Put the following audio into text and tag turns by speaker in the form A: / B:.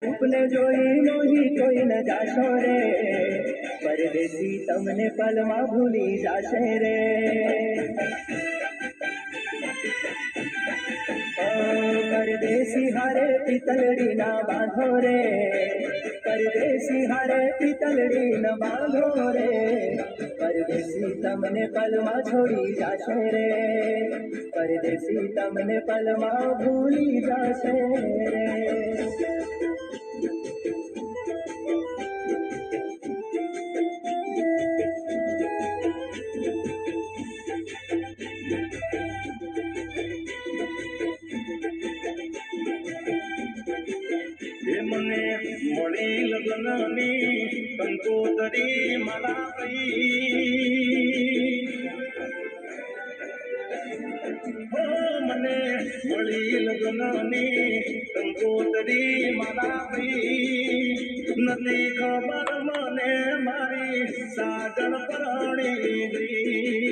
A: रूपने जोई मोही कोई न जाशो रे परदेसी तमने पलमा भूली जाशे रे परदेसी हारे पितलड़ी ना बांधो रे परदेसी हारे पितलड़ी न बांधो रे परदेसी तमने पलमा छोड़ी जाशे रे परदेसी तमने पलमा भूली जाशे रे
B: મને મળી લગ્નની કંકોતરી મારા કઈ મને મળી લગ્નની કંકોતરી મારા કઈ નથી ખબર મને મારી સાજણ પરણી ગઈ